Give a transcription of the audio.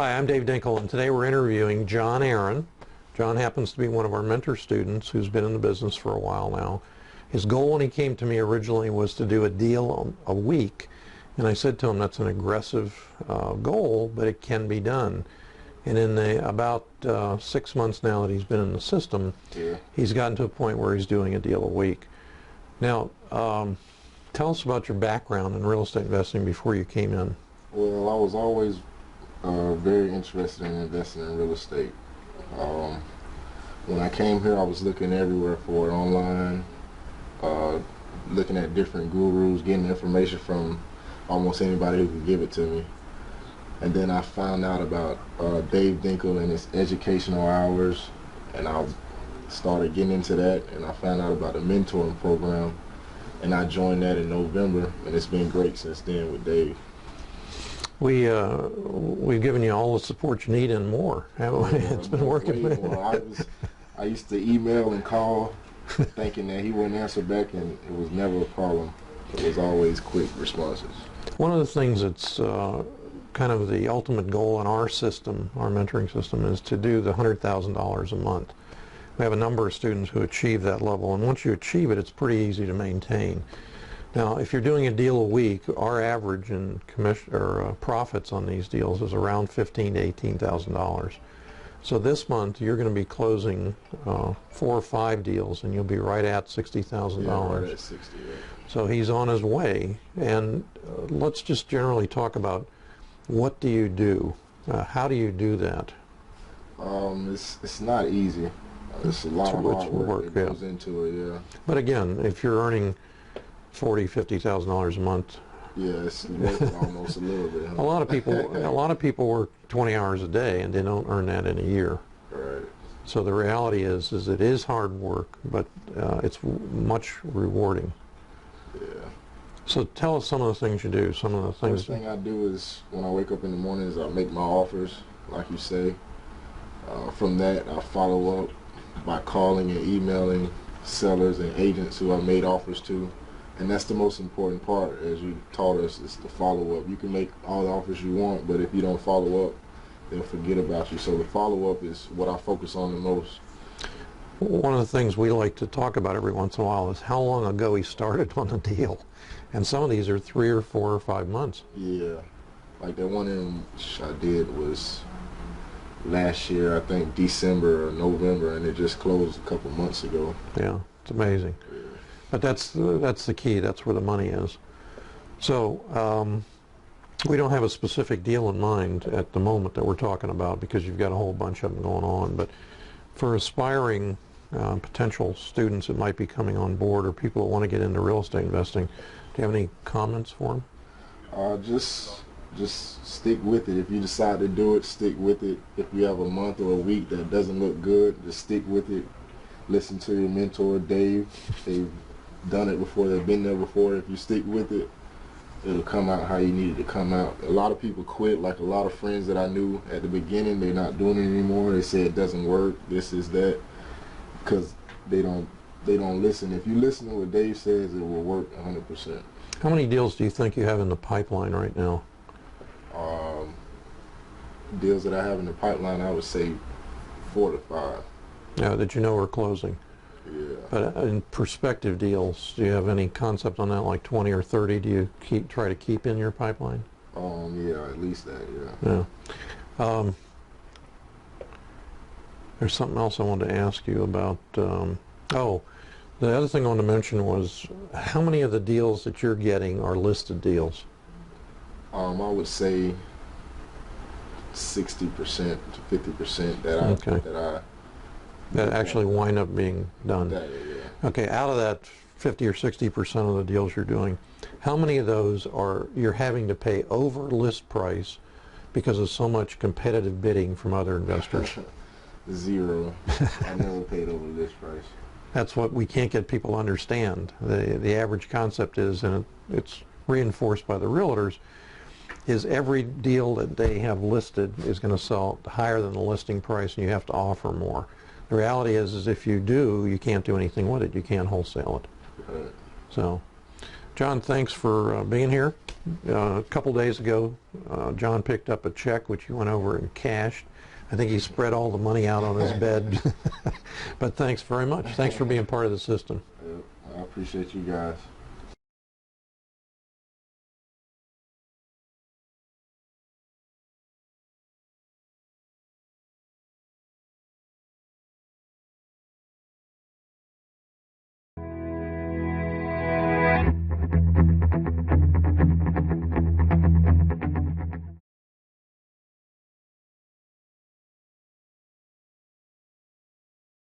Hi, I'm Dave Dinkel, and today we're interviewing John Aaron. John happens to be one of our mentor students who's been in the business for a while now. His goal when he came to me originally was to do a deal a week, and I said to him that's an aggressive goal, but it can be done. And in about 6 months now that he's been in the system, he's gotten to a point where he's doing a deal a week. Now, tell us about your background in real estate investing before you came in. Well, I was always very interested in investing in real estate. When I came here, I was looking everywhere for it, online, looking at different gurus, getting information from almost anybody who could give it to me. And then I found out about Dave Dinkel and his educational hours, and I started getting into that, and I found out about a mentoring program, and I joined that in November, and it's been great since then with Dave. We've given you all the support you need and more, haven't we? It's been working. I used to email and call thinking that he wouldn't answer back, and it was never a problem. It was always quick responses. One of the things that's kind of the ultimate goal in our system, our mentoring system, is to do the $100,000 a month. We have a number of students who achieve that level, and once you achieve it, it's pretty easy to maintain. Now, if you're doing a deal a week, our average in commission or profits on these deals is around $15,000 to $18,000. So this month you're going to be closing 4 or 5 deals, and you'll be right at $60,000. Yeah, right at 60. Right. So he's on his way. And let's just generally talk about what do you do? How do you do that? It's not easy. It's a lot of hard work that goes into it. Yeah. But again, if you're earning $40,000, $50,000 a month. Yeah, it's worth almost a little bit. Huh? A lot of people work 20 hours a day, and they don't earn that in a year. Right. So the reality is it is hard work, but it's much rewarding. Yeah. So tell us some of the things you do. Some of the things. First thing I do is when I wake up in the morning is I make my offers, like you say. From that, I follow up by calling and emailing sellers and agents who I made offers to. And that's the most important part, as you taught us, is the follow-up. You can make all the offers you want, but if you don't follow up, they'll forget about you. So the follow-up is what I focus on the most. One of the things we like to talk about every once in a while is how long ago he started on the deal. And some of these are 3 or 4 or 5 months. Yeah. Like that one I did was last year, I think December or November, and it just closed a couple months ago. Yeah, it's amazing. Yeah. But that's the key. That's where the money is. So we don't have a specific deal in mind at the moment that we're talking about because you've got a whole bunch of them going on. But for aspiring potential students that might be coming on board or people that want to get into real estate investing, do you have any comments for them? Just stick with it. If you decide to do it, stick with it. If you have a month or a week that doesn't look good, just stick with it. Listen to your mentor, Dave. They've done it before. They've been there before. If you stick with it, it'll come out how you need it to come out. A lot of people quit, like a lot of friends that I knew at the beginning. They're not doing it anymore. They say it doesn't work, this is that, because they don't listen. If you listen to what Dave says, it will work 100%. How many deals do you think you have in the pipeline right now? Deals that I have in the pipeline, I would say 4 to 5. Yeah, that you know are closing. Yeah. But in prospective deals, do you have any concept on that, like 20 or 30? Do you try to keep in your pipeline? Yeah, at least that, yeah. Yeah. There's something else I wanted to ask you about. Oh, the other thing I wanted to mention was how many of the deals that you're getting are listed deals? I would say 60% to 50% that actually wind up being done. Yeah. Okay, out of that 50 or 60% of the deals you're doing, how many of those are you're having to pay over list price because of so much competitive bidding from other investors? 0. I never paid over list price. That's what we can't get people to understand. The average concept is, and it's reinforced by the realtors, is every deal that they have listed is going to sell higher than the listing price, and you have to offer more. The reality is if you do, you can't do anything with it. You can't wholesale it. Right. So John, thanks for being here. A couple days ago, John picked up a check which he went over and cashed. I think he spread all the money out on his bed. But thanks very much. Thanks for being part of the system. I appreciate you guys.